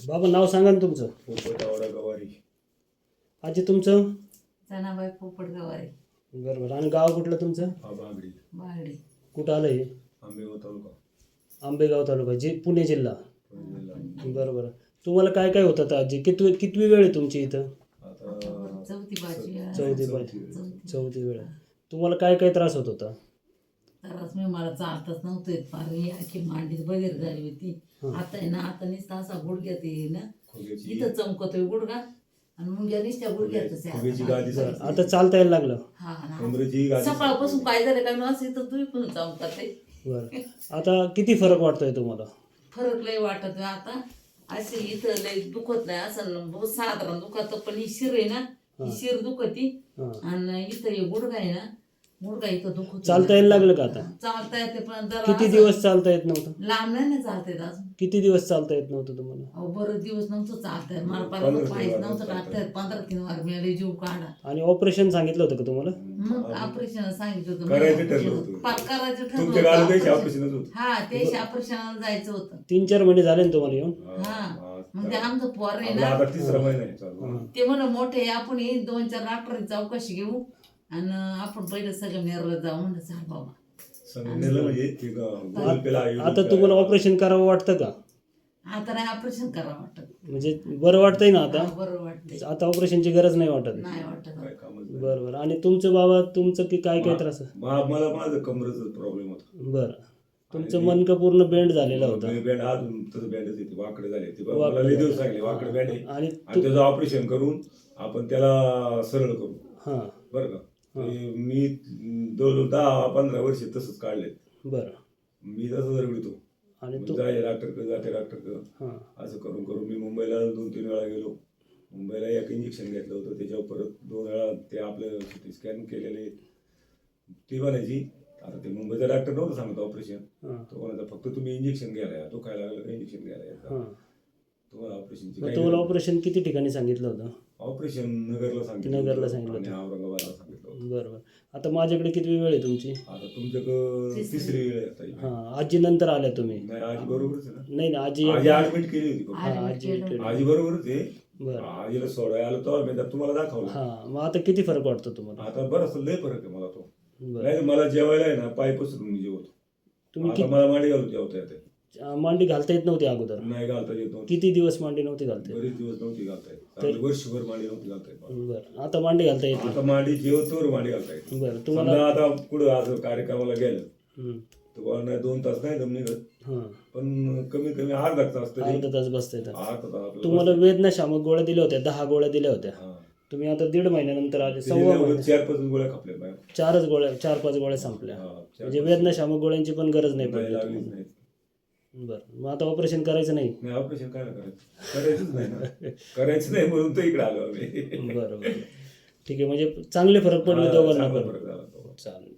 बाबा नाव सांगा ना तुमचं. पोपटवाडा गवारी. आजी तुमचं. जनाबाई पोपट गवारी. बरोबर. आणि गाव कुठलं तुमचं. बागडी. बागडी. कुठं आलं हे. आंबेगाव तालुका. आंबेगाव तालुका पुणे जिल्हा. पुणे जिल्हा. बरोबर. तुम्हाला काय काय होतं आता आजी. कितवी वेळ आहे तुमची इथं. आता चौथी पाचवी. चौथी वेळ. तुम्हाला काय काय त्रास होत होता. तरच मला चालताच नव्हतं येत. फार आखी मांडीत बगैर झाली होती. आता आहे ना, आता नुसता असा गुडघ्यात आहे ना, इथं चमकतोय गुडघा आणि मुंग्या नुसत्या गुडघ्यातच आहे. आता चालता यायला लागलं. सकाळपासून काय झालं काय असं इथं तुम्ही पण चमकते. बरं. आता किती फरक वाटतोय तुम्हाला. फरक लय वाटत आता. असे इथं लय दुखत नाही. असं साधारण दुखत, पण ही शिर आहे ना, ही शिर दुखती. आणि इथं हे गुडघा आहे ना, गुडघा इथं दुखत. चालता यायला लागलं का आता. चालता येते पण किती दिवस चालता येत नव्हतं. लांब नाही ना चालता येत अजून. किती दिवस चालता येत नव्हतं तुम्हाला. अहो बरं दिवस नव्हतं चालता येत. मला पाहिजे नव्हतं टाकता येत. 15 वार मिळाले जीव काढा. आणि ऑपरेशन सांगितलं होतं का तुम्हाला. मग ऑपरेशन सांगितलं होतं. करायचं ठरलं. करायचं ठरलं. ऑपरेशन. हा त्याशी ऑपरेशनाला जायचं होतं. 3-4 महिने झाले ना तुम्हाला येऊन. हा मग ते आमचं पोर आहे ना, आता 3रा महिना आहे. ते म्हणा मोठे आपण 2-4 डॉक्टरांची चौकशी घेऊ आणि आपण पहिलं सगळं नेरला जाऊ म्हणलं. चाल बाबा. आता तुम्हाला ऑपरेशन करावं वाटतं का. आता नाही ऑपरेशन करावं वाटत. म्हणजे बरं वाटतंय ना आता. बरं वाटतंय. आता ऑपरेशनची गरज नाही वाटत. नाही वाटत. बरोबर. आणि तुमचं बाबा तुमचं की काय काय त्रास. मला माझं कमरेचा प्रॉब्लेम होता. बरं. तुमचं मनका पूर्ण बेंड झालेला होता. बेंड अजून तसं बेंडच येते. वाकडे झाले ते. मला लय दिवस सांगले वाकडे बेंड आहे आणि त्याचं ऑपरेशन करून आपण त्याला सरळ करू. हां बरं का. मी 10-15 वर्ष तसंच काढले. बरं. मी तसंच रगडतो. आणि जाते डॉक्टरकडे असं करून करून मी मुंबईला 2-3 वेळा गेलो. मुंबईला एक इंजेक्शन घेतलं होतं. त्याच्यावर परत 2 वेळा ते आपलं सिटी स्कॅन केलेले ती बनायची. आता ते मुंबईचा डॉक्टर नव्हतं सांगत ऑपरेशन. तो म्हणायचा फक्त तुम्ही इंजेक्शन घ्यायला. तो खायला लागला इंजेक्शन घ्यायला. तुम्हाला ऑपरेशनची. तुम्हाला ऑपरेशन किती ठिकाणी सांगितलं होतं. ऑपरेशन नगरला सांगितलं आणि औरंगाबादला सांगितलं होतं. बरोबर. आता माझ्याकडे किती वेळ आहे तुमची. आता तुमच्याकडं 3री वेळ आहे. हां आजी नंतर आल्या तुम्ही. नाही आजी बरोबरच आहे ना. नाही ना आजी ऍडमिट केली होती. आजी बरोबरच आहे. बरं. आजीला सोडायला आलो तेव्हा मी तुम्हाला दाखवलं. हां मग आता किती फरक वाटतो तुम्हाला. आता बरंच लय फरक आहे मला तो. नाही मला जेवायला आहे ना पाय पसरून मी जेवतो. तुम्ही मला मांडी घालून जेवता येते. मांडी घालता येत नव्हती अगोदर. नाही घालता येत नव्हती. किती दिवस मांडी नव्हती घालता. बरेच दिवस नव्हती घालता येत. वर्षभर मांडी नव्हती घालता येत. बरं. आता मांडी घालता येते. आता मांडी जेवतोवर मांडी घालता येते. बरं. तुम्हाला आता पुढे असं कार्यक्रमाला गेलं तुम्हाला नाही 2 तास नाही दम निघत. पण कमी कमी अर्धा तास बसता येतात. तुम्हाला वेदनाशामक गोळ्या दिल्या होत्या. 10 गोळ्या दिल्या होत्या. तुम्ही आता 1.5 महिन्यानंतर आले. 4-5 गोळ्या खापल्या. 4-5 गोळ्या संपल्या. म्हणजे वेदनाशामक गोळ्यांची पण गरज नाही पडली. बरं. मग आता ऑपरेशन करायचं नाही. ऑपरेशन काय करायचंच नाही ना. करायचं नाही म्हणून तर इकडे आलो आम्ही. बरं ठीक आहे. म्हणजे चांगले फरक पडले दोघांना. चालेल.